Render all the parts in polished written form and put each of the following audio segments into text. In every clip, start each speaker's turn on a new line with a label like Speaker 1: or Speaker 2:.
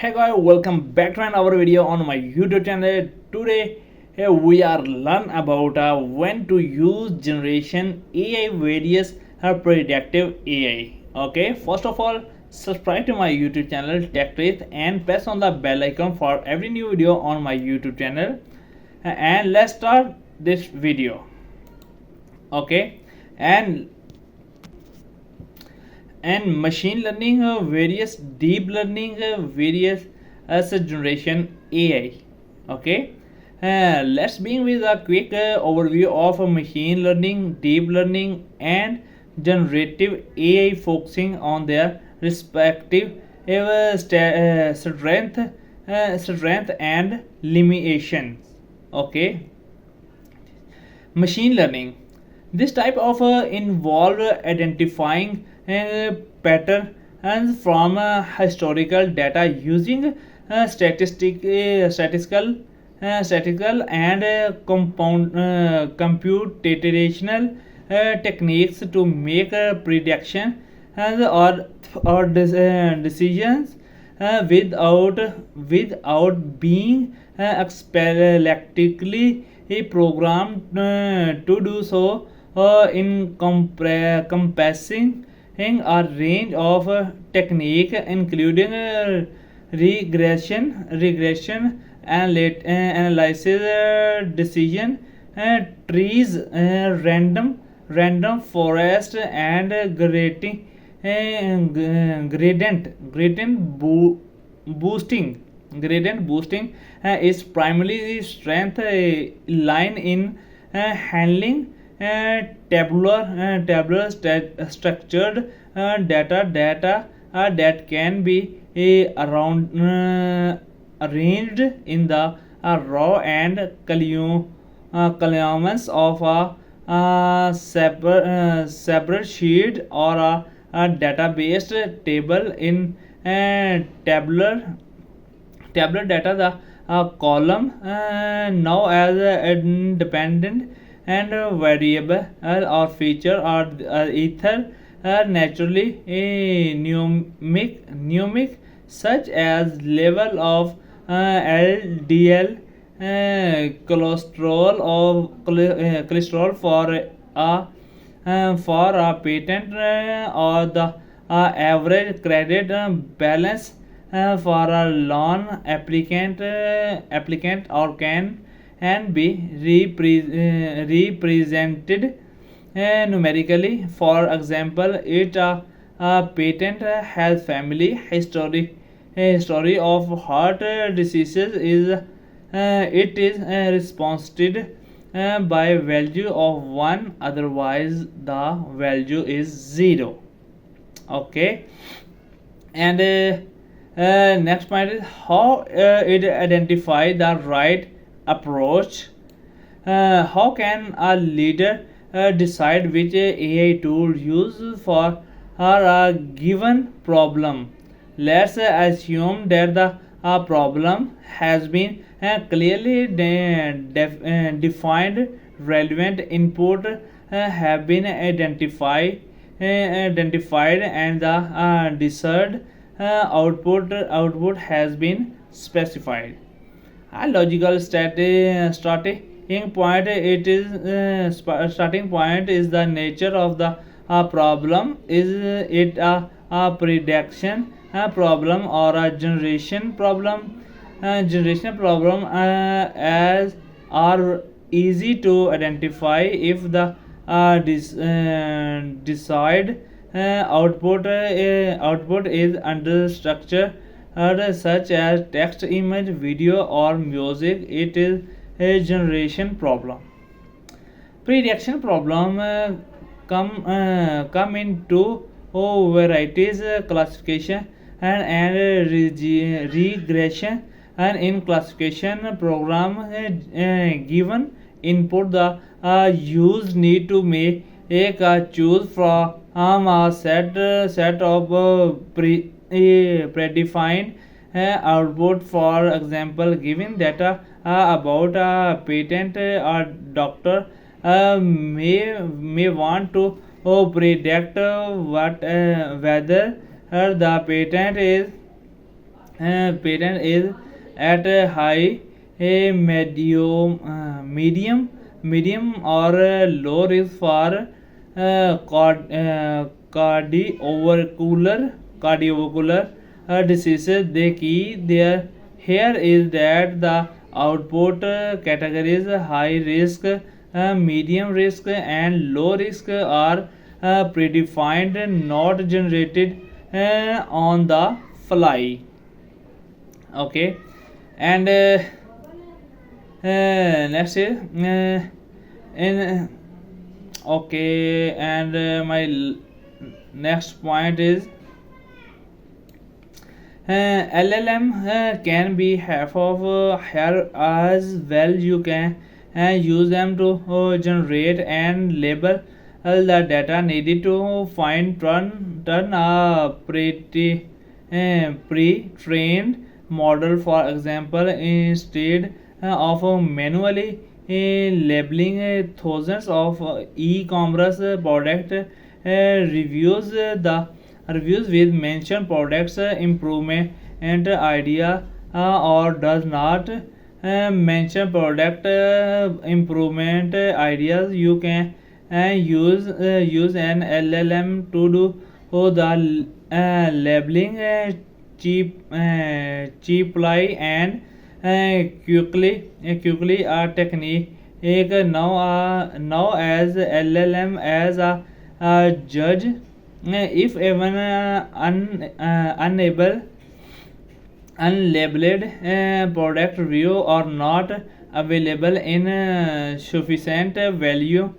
Speaker 1: Hey guys, welcome back to another video on my YouTube channel. Today we are learn about when to use generation AI various predictive AI. Okay, first of all, subscribe to my YouTube channel TechTrace and press on the bell icon for every new video on my YouTube channel. And let's start this video. Okay, and machine learning, various deep learning, various as a generation AI. Okay, let's begin with a quick overview of machine learning, deep learning, and generative AI, focusing on their respective strength and limitations. Okay, machine learning, this type of involve identifying patterns from historical data using statistical and computational techniques to make a prediction or decisions without being experimentally programmed to do so, encompassing a range of technique including regression analysis, decision trees, random forest, and boosting. Gradient boosting is primarily strength line in handling structured data that can be arranged in the raw and columns of a separate sheet or a database table. In tabular data, the column now as independent and variable or feature or ether naturally pneumic, such as level of LDL cholesterol for a patent, or the average credit balance for a loan applicant, or can and be represented numerically. For example, it a patent has family history of heart diseases, is it is responded by value of 1, otherwise the value is 0. Okay, and next point is how it identify the right approach. How can a leader decide which AI tool use for a given problem? Let's assume that the problem has been clearly defined. Relevant input have been identified, and the desired output has been specified. A logical starting point, starting point is the nature of the problem. Is it a prediction problem or a generation problem? As are easy to identify if the desired output is under structure such as text, image, video, or music. It is a generation problem. Prediction problem come in two varieties: classification and regression. And in classification program, given input, the use need to make a choose from a set of predefined output. For example, given data about a patent, or doctor may want to predict whether the patent is patent is at a high, a medium or low risk for cardiovascular diseases. The key there here is that the output categories high risk, medium risk, and low risk are predefined, not generated on the fly. Okay, and next is in okay, and my next point is LLM can be half of here as well. You can use them to generate and label the data needed to find turn a pre-trained model. For example, instead of manually labeling thousands of e-commerce product the reviews with mention products improvement and idea, or does not mention product improvement ideas, you can use an LLM to do the labeling cheaply and quickly a technique now as LLM as a judge if even unlabeled product review are not available in sufficient volume.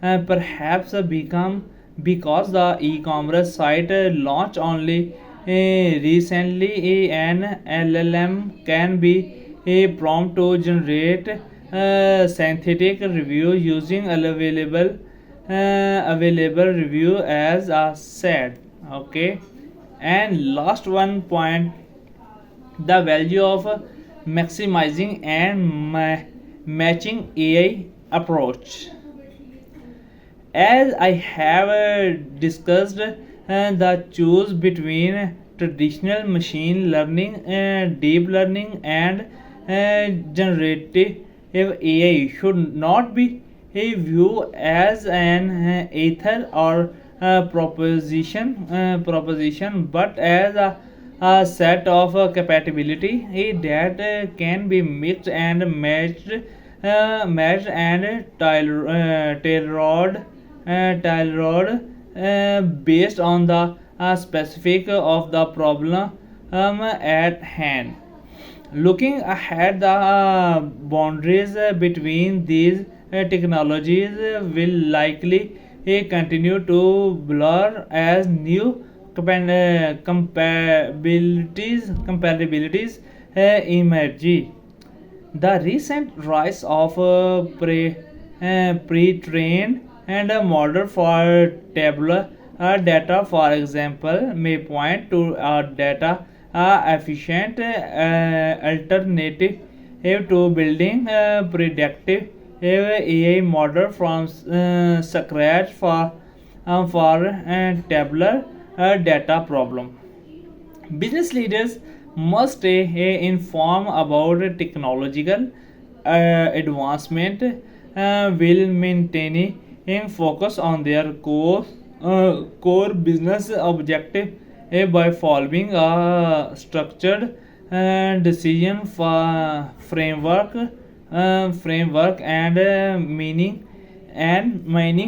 Speaker 1: Perhaps become because the e-commerce site launched only recently. An LLM can be a prompt to generate synthetic review using available review as a set. Okay, and last one point, the value of maximizing and matching AI approach. As I have discussed, the choose between traditional machine learning, deep learning, and generative AI should not be viewed as an ether or proposition, but as a set of compatibility that can be mixed and matched and tailored based on the specific of the problem at hand. Looking ahead, the boundaries between these technologies will likely continue to blur as new compatibilities emerge. The recent rise of pre-trained and a model for tabular data, for example, may point to a data efficient alternative to building predictive AI model from scratch for tabular data problem. Business leaders must stay informed about technological advancement while maintaining focus on their core business objective by following a structured decision framework and meaning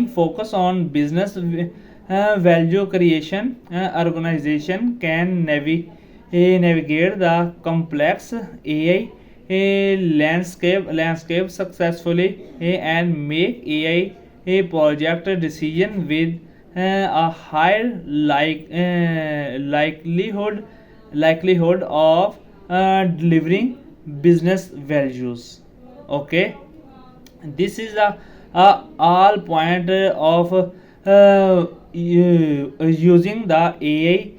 Speaker 1: focus on business value creation. Organization can navigate the complex AI landscape successfully and make AI a project decision with a higher likelihood of delivering business values. Okay, this is a all point of using the AI.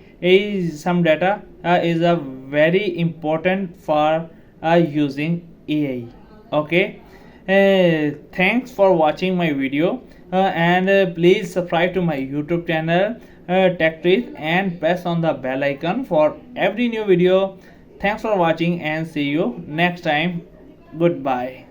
Speaker 1: Some data is a very important for using AI. Okay, thanks for watching my video, and please subscribe to my YouTube channel tech tips and press on the bell icon for every new video. Thanks for watching and see you next time. Goodbye.